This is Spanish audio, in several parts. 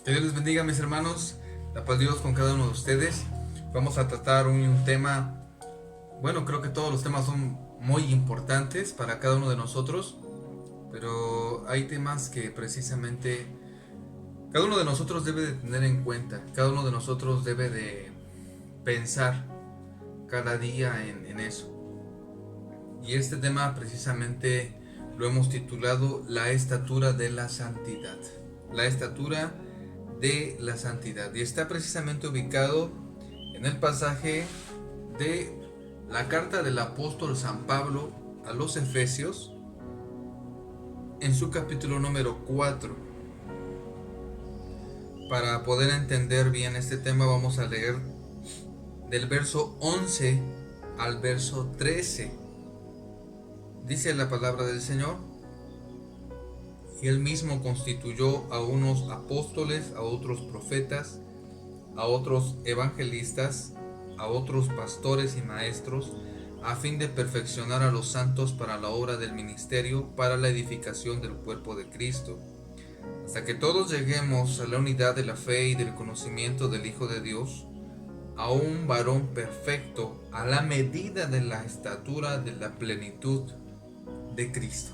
Que Dios les bendiga, mis hermanos. La paz de Dios con cada uno de ustedes. Vamos a tratar un tema. Bueno, creo que todos los temas son muy importantes para cada uno de nosotros. Pero hay temas que precisamente cada uno de nosotros debe de tener en cuenta. Cada uno de nosotros debe de pensar cada día en eso. Y este tema precisamente lo hemos titulado La estatura de la santidad. La estatura de la santidad. Y está precisamente ubicado en el pasaje de la carta del apóstol San Pablo a los Efesios, en su capítulo número 4. Para poder entender bien este tema vamos a leer del verso 11 al verso 13. Dice la palabra del Señor: y él mismo constituyó a unos apóstoles, a otros profetas, a otros evangelistas, a otros pastores y maestros, a fin de perfeccionar a los santos para la obra del ministerio, para la edificación del cuerpo de Cristo, hasta que todos lleguemos a la unidad de la fe y del conocimiento del Hijo de Dios, a un varón perfecto, a la medida de la estatura de la plenitud de Cristo.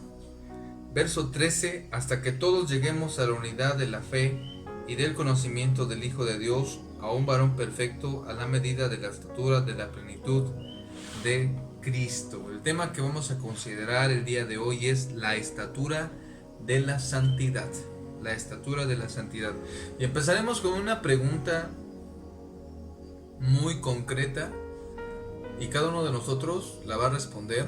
Verso 13, hasta que todos lleguemos a la unidad de la fe y del conocimiento del Hijo de Dios, a un varón perfecto, a la medida de la estatura de la plenitud de Cristo. El tema que vamos a considerar el día de hoy es la estatura de la santidad. La estatura de la santidad. Y empezaremos con una pregunta muy concreta, y cada uno de nosotros la va a responder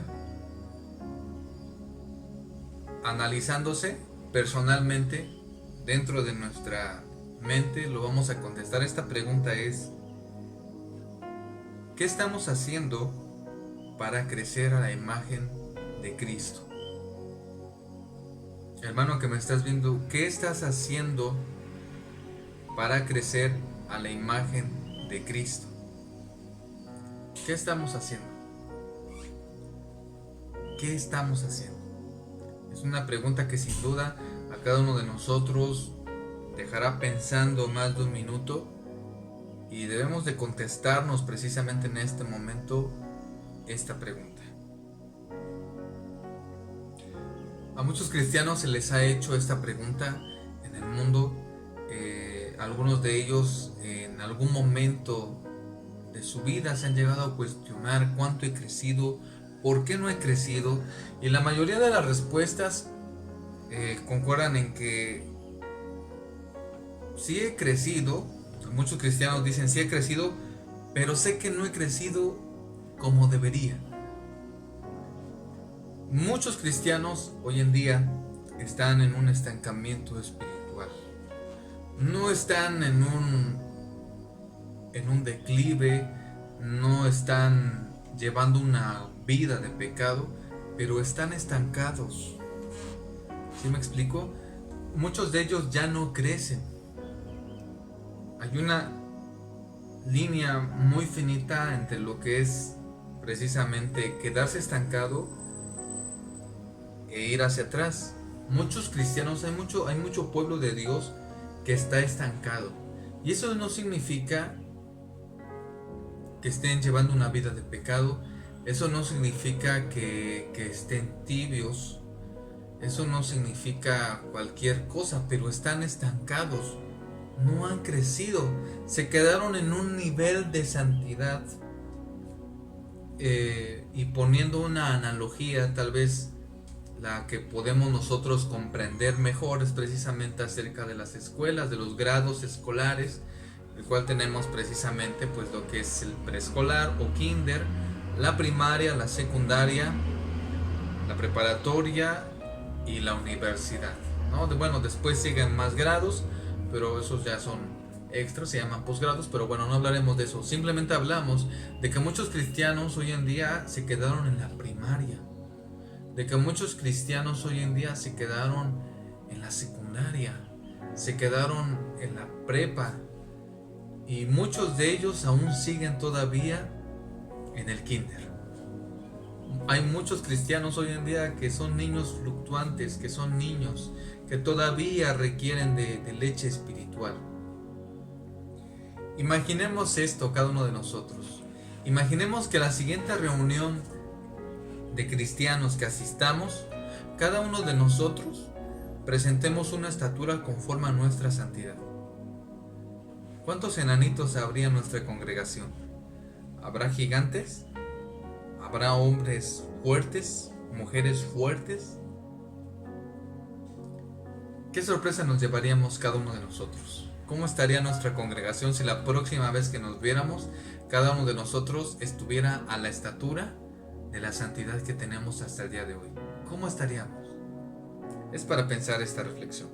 analizándose personalmente dentro de nuestra mente. Lo vamos a contestar. Esta pregunta es: ¿qué estamos haciendo para crecer a la imagen de Cristo? Hermano que me estás viendo, ¿qué estás haciendo para crecer a la imagen de Cristo? ¿Qué estamos haciendo? ¿Qué estamos haciendo? Es una pregunta que sin duda a cada uno de nosotros dejará pensando más de un minuto, y debemos de contestarnos precisamente en este momento esta pregunta. A muchos cristianos se les ha hecho esta pregunta en el mundo. Algunos de ellos en algún momento de su vida se han llegado a cuestionar: ¿cuánto he crecido? ¿Por qué no he crecido? Y la mayoría de las respuestas concuerdan en que sí he crecido. Muchos cristianos dicen: sí he crecido, pero sé que no he crecido como debería. Muchos cristianos hoy en día están en un estancamiento espiritual. No están en un declive, no están llevando una vida de pecado, pero están estancados. ¿Sí me explico? Muchos de ellos ya no crecen. Hay una línea muy finita entre lo que es precisamente quedarse estancado e ir hacia atrás. Muchos cristianos, hay mucho pueblo de Dios que está estancado. Y eso no significa que estén llevando una vida de pecado. Eso no significa que estén tibios. Eso no significa cualquier cosa, pero están estancados. No han crecido. Se quedaron en un nivel de santidad. Y poniendo una analogía, tal vez la que podemos nosotros comprender mejor es precisamente acerca de las escuelas, de los grados escolares, el cual tenemos precisamente pues lo que es el preescolar o kinder, la primaria, la secundaria, la preparatoria y la universidad, ¿no? Bueno, después siguen más grados, pero esos ya son extras, se llaman posgrados, pero bueno, no hablaremos de eso. Simplemente hablamos de que muchos cristianos hoy en día se quedaron en la primaria, de que muchos cristianos hoy en día se quedaron en la secundaria, se quedaron en la prepa, y muchos de ellos aún siguen todavía en el kinder. Hay muchos cristianos hoy en día que son niños fluctuantes, que son niños, que todavía requieren de leche espiritual. Imaginemos esto cada uno de nosotros. Imaginemos que la siguiente reunión de cristianos que asistamos, cada uno de nosotros presentemos una estatura conforme a nuestra santidad. ¿Cuántos enanitos habría en nuestra congregación? ¿Habrá gigantes? ¿Habrá hombres fuertes? ¿Mujeres fuertes? ¿Qué sorpresa nos llevaríamos cada uno de nosotros? ¿Cómo estaría nuestra congregación si la próxima vez que nos viéramos, cada uno de nosotros estuviera a la estatura de la santidad que tenemos hasta el día de hoy? ¿Cómo estaríamos? Es para pensar esta reflexión.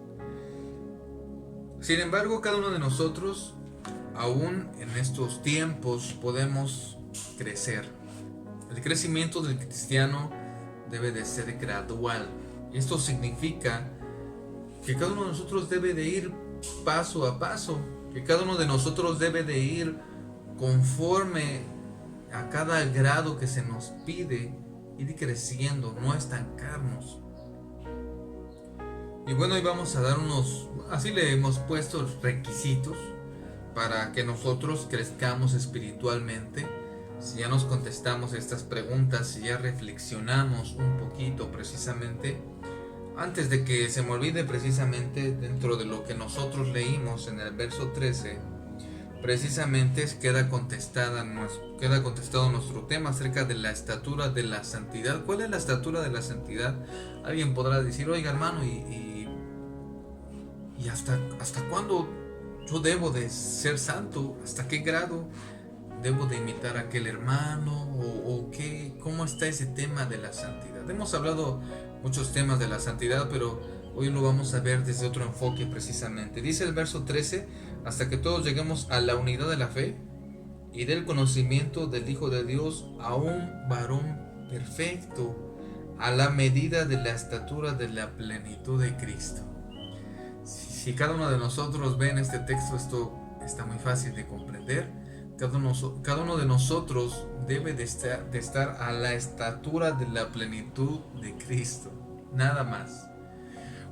Sin embargo, cada uno de nosotros, aún en estos tiempos, podemos crecer. El crecimiento del cristiano debe de ser gradual. Esto significa que cada uno de nosotros debe de ir paso a paso, que cada uno de nosotros debe de ir conforme a cada grado que se nos pide, ir creciendo, no estancarnos. Y bueno, hoy vamos a dar así le hemos puesto requisitos para que nosotros crezcamos espiritualmente. Si ya nos contestamos estas preguntas, si ya reflexionamos un poquito precisamente, antes de que se me olvide precisamente dentro de lo que nosotros leímos en el verso 13, precisamente queda contestado nuestro tema acerca de la estatura de la santidad. ¿Cuál es la estatura de la santidad? Alguien podrá decir, oiga hermano, ¿y hasta cuándo yo debo de ser santo? ¿Hasta qué grado debo de imitar a aquel hermano? ¿O qué? ¿Cómo está ese tema de la santidad? Hemos hablado muchos temas de la santidad, pero hoy lo vamos a ver desde otro enfoque precisamente. Dice el verso 13, hasta que todos lleguemos a la unidad de la fe y del conocimiento del Hijo de Dios, a un varón perfecto, a la medida de la estatura de la plenitud de Cristo. Si cada uno de nosotros ve en este texto, esto está muy fácil de comprender. Cada uno de nosotros debe de estar a la estatura de la plenitud de Cristo, nada más.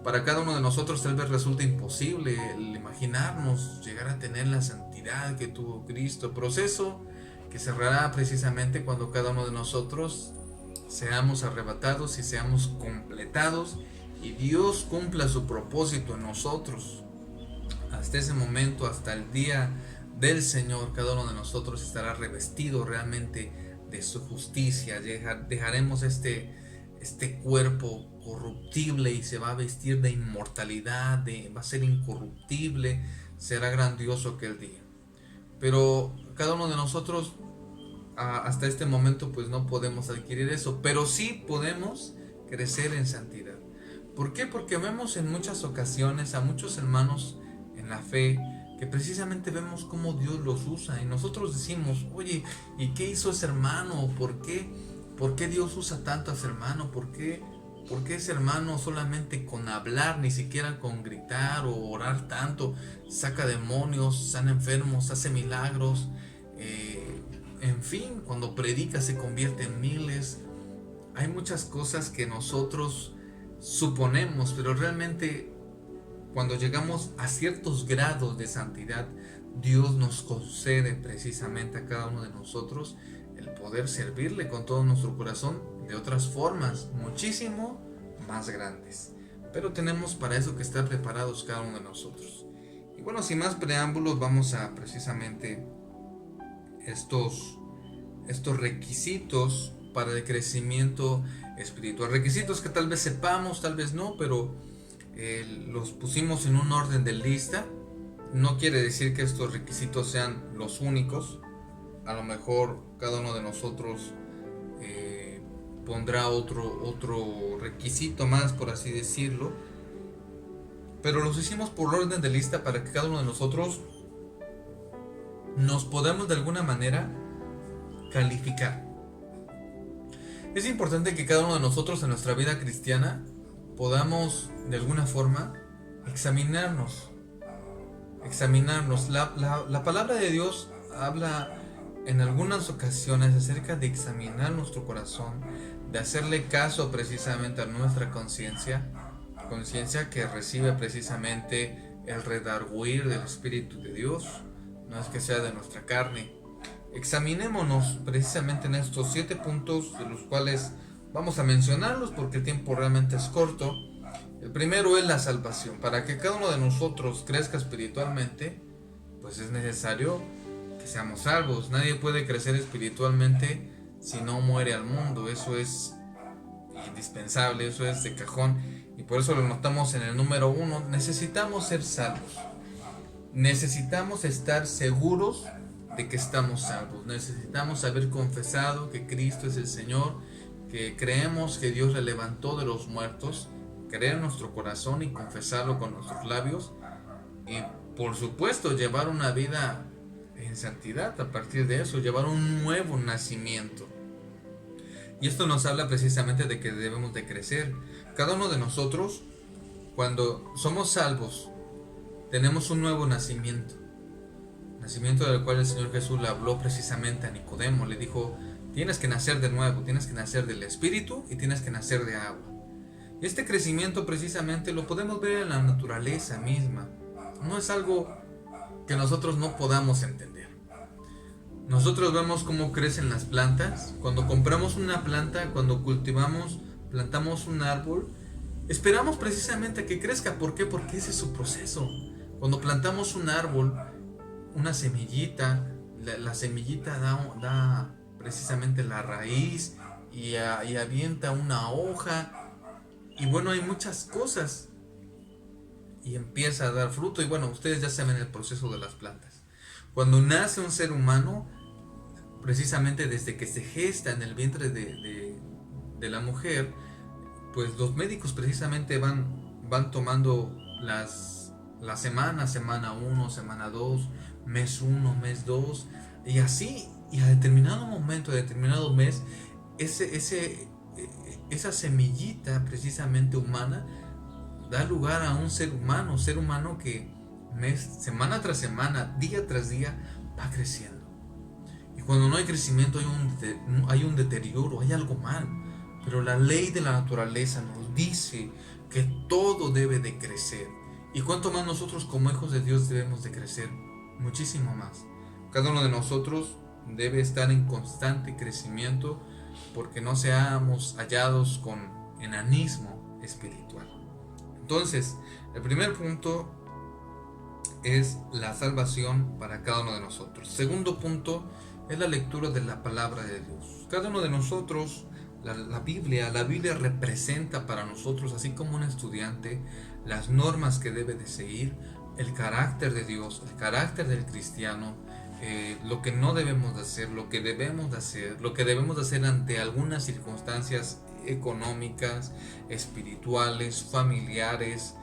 Para cada uno de nosotros tal vez resulte imposible el imaginarnos llegar a tener la santidad que tuvo Cristo, proceso que cerrará precisamente cuando cada uno de nosotros seamos arrebatados y seamos completados y Dios cumpla su propósito en nosotros. Hasta ese momento, hasta el día del Señor, cada uno de nosotros estará revestido realmente de su justicia. Dejaremos este cuerpo corruptible y se va a vestir de inmortalidad, va a ser incorruptible, será grandioso aquel día. Pero cada uno de nosotros hasta este momento pues no podemos adquirir eso, pero sí podemos crecer en santidad. ¿Por qué? Porque vemos en muchas ocasiones a muchos hermanos en la fe que precisamente vemos cómo Dios los usa y nosotros decimos, oye, ¿y qué hizo ese hermano? ¿Por qué Dios usa tanto a ese hermano? ¿Por qué ese hermano solamente con hablar, ni siquiera con gritar o orar tanto, saca demonios, sana enfermos, hace milagros? En fin, cuando predica se convierte en miles. Hay muchas cosas que nosotros suponemos, pero realmente cuando llegamos a ciertos grados de santidad, Dios nos concede precisamente a cada uno de nosotros el poder servirle con todo nuestro corazón de otras formas muchísimo más grandes. Pero tenemos para eso que estar preparados cada uno de nosotros. Y bueno, sin más preámbulos, vamos a precisamente estos requisitos para el crecimiento espiritual. Requisitos que tal vez sepamos, tal vez no, pero los pusimos en un orden de lista. No quiere decir que estos requisitos sean los únicos. A lo mejor cada uno de nosotros pondrá otro requisito más, por así decirlo. Pero los hicimos por orden de lista para que cada uno de nosotros nos podamos de alguna manera calificar. Es importante que cada uno de nosotros en nuestra vida cristiana podamos de alguna forma examinarnos. La palabra de Dios habla en algunas ocasiones acerca de examinar nuestro corazón, de hacerle caso precisamente a nuestra conciencia que recibe precisamente el redarguir del Espíritu de Dios, no es que sea de nuestra carne. Examinémonos precisamente en estos 7 puntos, de los cuales vamos a mencionarlos porque el tiempo realmente es corto. El primero es la salvación. Para que cada uno de nosotros crezca espiritualmente, pues es necesario que seamos salvos. Nadie puede crecer espiritualmente si no muere al mundo. Eso es indispensable, eso es de cajón. Y por eso lo notamos en el número 1. Necesitamos ser salvos. Necesitamos estar seguros de que estamos salvos. Necesitamos haber confesado que Cristo es el Señor, que creemos que Dios le levantó de los muertos, creer en nuestro corazón y confesarlo con nuestros labios, y por supuesto llevar una vida en santidad a partir de eso, llevar un nuevo nacimiento. Y esto nos habla precisamente de que debemos de crecer. Cada uno de nosotros, cuando somos salvos, tenemos un nuevo nacimiento. Nacimiento del cual el Señor Jesús le habló precisamente a Nicodemo. Le dijo, tienes que nacer de nuevo, tienes que nacer del Espíritu y tienes que nacer de agua. Y este crecimiento precisamente lo podemos ver en la naturaleza misma. No es algo que nosotros no podamos entender. Nosotros vemos cómo crecen las plantas. Cuando compramos una planta, cuando plantamos un árbol, esperamos precisamente a que crezca. ¿Por qué? Porque ese es su proceso. Cuando plantamos un árbol, una semillita, la semillita da precisamente la raíz y avienta una hoja, y bueno, hay muchas cosas, y empieza a dar fruto. Y bueno, ustedes ya saben el proceso de las plantas. Cuando nace un ser humano, precisamente desde que se gesta en el vientre de la mujer, pues los médicos precisamente van tomando la semana 1, semana 2, mes 1, mes 2, y así, y a determinado momento, a determinado mes, esa semillita precisamente humana da lugar a un ser humano que semana tras semana, día tras día, va creciendo. Y cuando no hay crecimiento hay un deterioro, hay algo mal. Pero la ley de la naturaleza nos dice que todo debe de crecer. Y cuánto más nosotros como hijos de Dios debemos de crecer, muchísimo más. Cada uno de nosotros debe estar en constante crecimiento, porque no seamos hallados con enanismo espiritual. Entonces, el primer punto es la salvación para cada uno de nosotros. Segundo punto es la lectura de la palabra de Dios. Cada uno de nosotros, la Biblia representa para nosotros, así como un estudiante, las normas que debe de seguir, el carácter de Dios, el carácter del cristiano, lo que no debemos de hacer, lo que debemos de hacer, lo que debemos de hacer ante algunas circunstancias económicas, espirituales, familiares.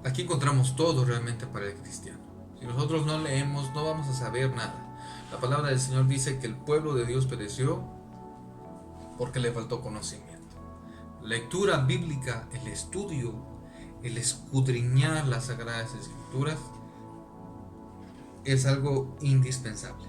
Aquí encontramos todo realmente para el cristiano. Si nosotros no leemos, no vamos a saber nada. La palabra del Señor dice que el pueblo de Dios pereció porque le faltó conocimiento. Lectura bíblica, el estudio, el escudriñar las Sagradas Escrituras es algo indispensable.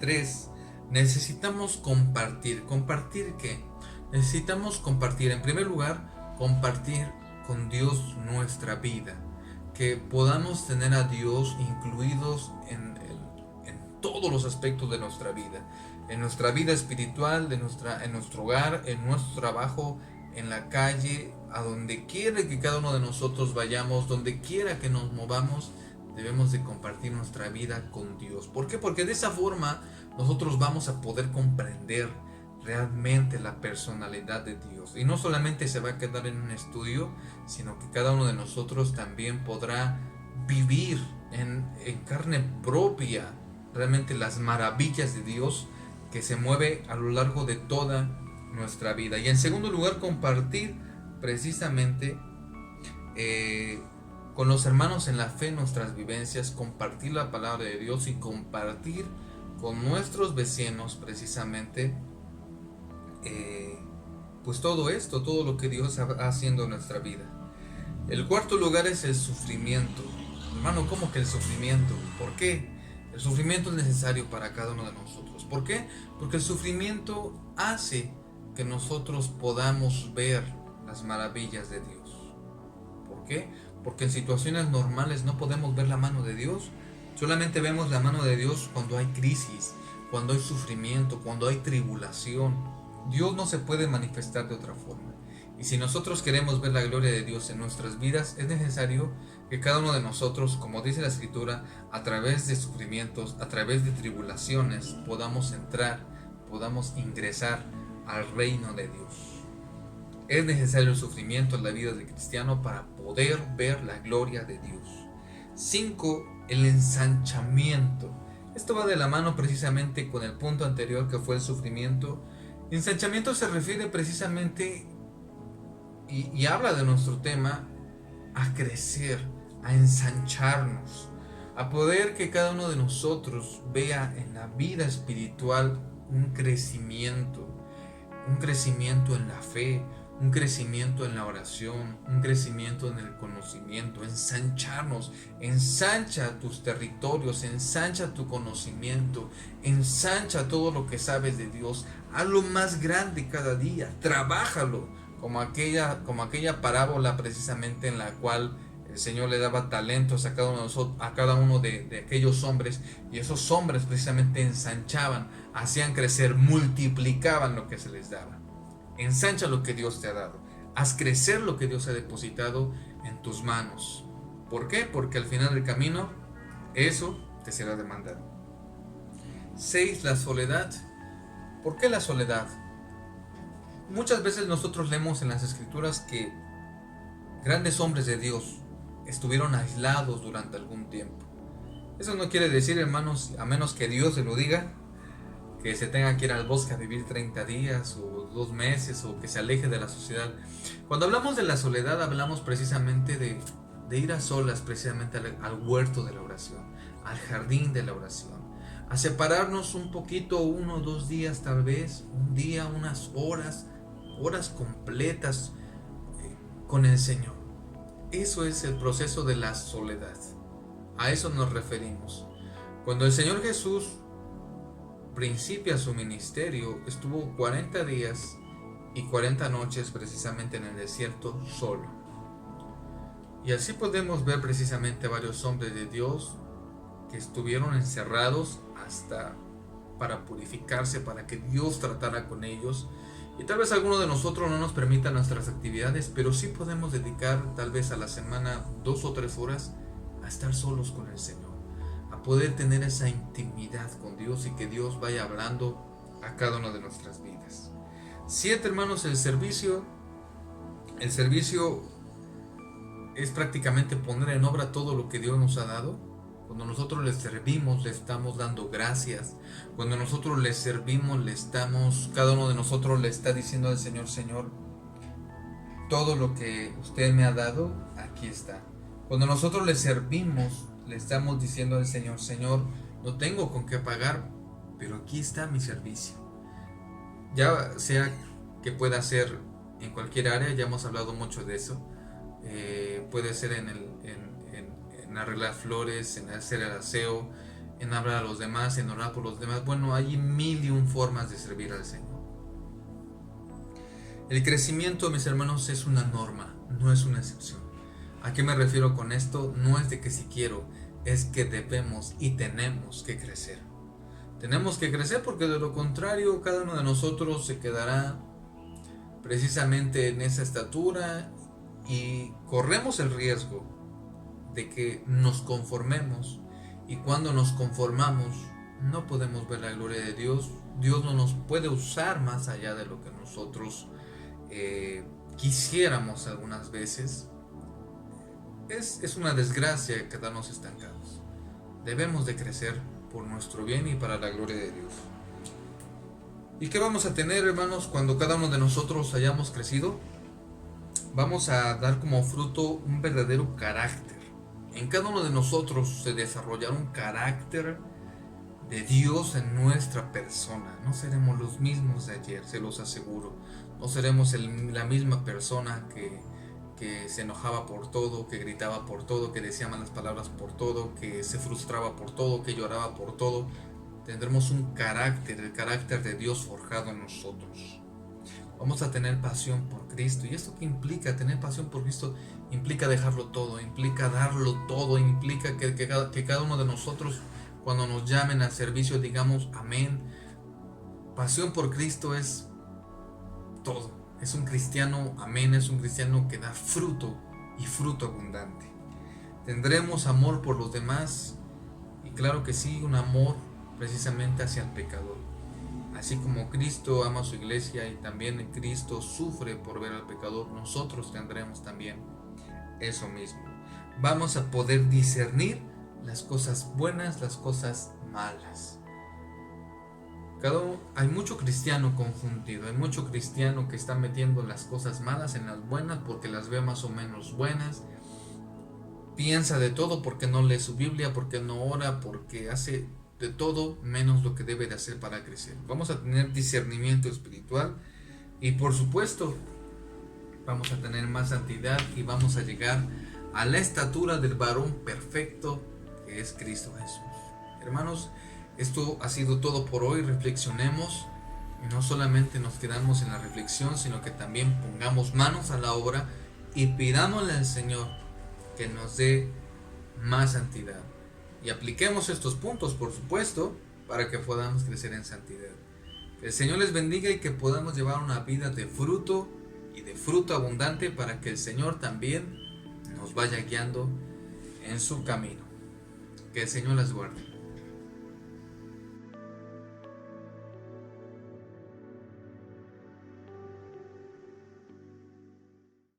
3. Necesitamos compartir. ¿Compartir qué? Necesitamos compartir, en primer lugar, compartir con Dios nuestra vida. Que podamos tener a Dios incluidos en todos los aspectos de nuestra vida. En nuestra vida espiritual, en nuestro hogar, en nuestro trabajo, en la calle, a donde quiera que cada uno de nosotros vayamos, donde quiera que nos movamos, debemos de compartir nuestra vida con Dios. ¿Por qué? Porque de esa forma nosotros vamos a poder comprender realmente la personalidad de Dios. Y no solamente se va a quedar en un estudio, sino que cada uno de nosotros también podrá vivir en carne propia realmente las maravillas de Dios que se mueve a lo largo de toda nuestra vida. Y en segundo lugar, compartir precisamente con los hermanos en la fe nuestras vivencias, compartir la palabra de Dios y compartir con nuestros vecinos precisamente pues todo esto, todo lo que Dios está haciendo en nuestra vida. El cuarto lugar es el sufrimiento. Hermano, ¿cómo que el sufrimiento? ¿Por qué? El sufrimiento es necesario para cada uno de nosotros. ¿Por qué? Porque el sufrimiento hace que nosotros podamos ver las maravillas de Dios. ¿Por qué? Porque en situaciones normales no podemos ver la mano de Dios. Solamente vemos la mano de Dios cuando hay crisis, cuando hay sufrimiento, cuando hay tribulación. Dios no se puede manifestar de otra forma. Y si nosotros queremos ver la gloria de Dios en nuestras vidas, es necesario que cada uno de nosotros, como dice la Escritura, a través de sufrimientos, a través de tribulaciones, podamos entrar, podamos ingresar al reino de Dios. Es necesario el sufrimiento en la vida del cristiano para poder ver la gloria de Dios. 5. El ensanchamiento. Esto va de la mano precisamente con el punto anterior, que fue el sufrimiento. Ensanchamiento se refiere precisamente y habla de nuestro tema, a crecer, a ensancharnos, a poder que cada uno de nosotros vea en la vida espiritual un crecimiento en la fe, un crecimiento en la oración, un crecimiento en el conocimiento, ensancharnos. Ensancha tus territorios, ensancha tu conocimiento, ensancha todo lo que sabes de Dios, hazlo más grande cada día, trabájalo, como aquella parábola precisamente en la cual el Señor le daba talentos a cada uno de aquellos hombres, y esos hombres precisamente ensanchaban, hacían crecer, multiplicaban lo que se les daba. Ensancha lo que Dios te ha dado, haz crecer lo que Dios ha depositado en tus manos. ¿Por qué? Porque al final del camino eso te será demandado. 6. La soledad. ¿Por qué la soledad? Muchas veces nosotros leemos en las Escrituras que grandes hombres de Dios estuvieron aislados durante algún tiempo. Eso no quiere decir, hermanos, a menos que Dios se lo diga, que se tenga que ir al bosque a vivir 30 días o 2 meses, o que se aleje de la sociedad. Cuando hablamos de la soledad, hablamos precisamente de ir a solas, precisamente al huerto de la oración, al jardín de la oración, a separarnos un poquito, 1 o 2 días tal vez, un día, unas horas completas con el Señor. Eso es el proceso de la soledad. A eso nos referimos. Cuando el Señor Jesús principia su ministerio, estuvo 40 días y 40 noches precisamente en el desierto solo. Y así podemos ver precisamente varios hombres de Dios que estuvieron encerrados hasta para purificarse, para que Dios tratara con ellos. Y tal vez alguno de nosotros no nos permita nuestras actividades, pero sí podemos dedicar tal vez a la semana 2 o 3 horas a estar solos con el Señor, a poder tener esa intimidad con Dios y que Dios vaya hablando a cada una de nuestras vidas. 7, hermanos, el servicio. El servicio es prácticamente poner en obra todo lo que Dios nos ha dado. Cuando nosotros le servimos, le estamos dando gracias. Cuando nosotros le servimos, cada uno de nosotros le está diciendo al Señor: Señor, todo lo que usted me ha dado, aquí está. Cuando nosotros le servimos, le estamos diciendo al Señor: Señor, no tengo con qué pagar, pero aquí está mi servicio. Ya sea que pueda ser en cualquier área, ya hemos hablado mucho de eso. Puede ser en arreglar flores, en hacer el aseo, en hablar a los demás, en orar por los demás. Bueno, hay 1001 formas de servir al Señor. El crecimiento, mis hermanos, es una norma, no es una excepción. ¿A qué me refiero con esto? No es de que si quiero, es que debemos y tenemos que crecer. Tenemos que crecer, porque de lo contrario cada uno de nosotros se quedará precisamente en esa estatura, y corremos el riesgo de que nos conformemos, y cuando nos conformamos no podemos ver la gloria de Dios. Dios no nos puede usar más allá de lo que nosotros quisiéramos algunas veces. Es una desgracia quedarnos estancados. Debemos de crecer por nuestro bien y para la gloria de Dios. ¿Y qué vamos a tener, hermanos, cuando cada uno de nosotros hayamos crecido? Vamos a dar como fruto un verdadero carácter. En cada uno de nosotros se desarrollará un carácter de Dios en nuestra persona. No seremos los mismos de ayer, se los aseguro. No seremos la misma persona que se enojaba por todo, que gritaba por todo, que decía malas palabras por todo, que se frustraba por todo, que lloraba por todo. Tendremos un carácter, el carácter de Dios forjado en nosotros. Vamos a tener pasión por Cristo. ¿Y esto qué implica? Tener pasión por Cristo implica dejarlo todo, implica darlo todo, implica que cada uno de nosotros, cuando nos llamen al servicio, digamos amén. Pasión por Cristo es todo. Es un cristiano, amén, es un cristiano que da fruto y fruto abundante. Tendremos amor por los demás, y claro que sí, un amor precisamente hacia el pecador. Así como Cristo ama a su iglesia y también Cristo sufre por ver al pecador, nosotros tendremos también eso mismo. Vamos a poder discernir las cosas buenas, las cosas malas. Hay mucho cristiano confundido, hay mucho cristiano que está metiendo las cosas malas en las buenas porque las ve más o menos buenas. Piensa de todo porque no lee su Biblia, porque no ora, porque hace de todo menos lo que debe de hacer para crecer. Vamos a tener discernimiento espiritual y por supuesto vamos a tener más santidad y vamos a llegar a la estatura del varón perfecto que es Cristo Jesús. Hermanos, esto ha sido todo por hoy. Reflexionemos y no solamente nos quedamos en la reflexión, sino que también pongamos manos a la obra y pidámosle al Señor que nos dé más santidad. Y apliquemos estos puntos, por supuesto, para que podamos crecer en santidad. Que el Señor les bendiga y que podamos llevar una vida de fruto y de fruto abundante para que el Señor también nos vaya guiando en su camino. Que el Señor las guarde.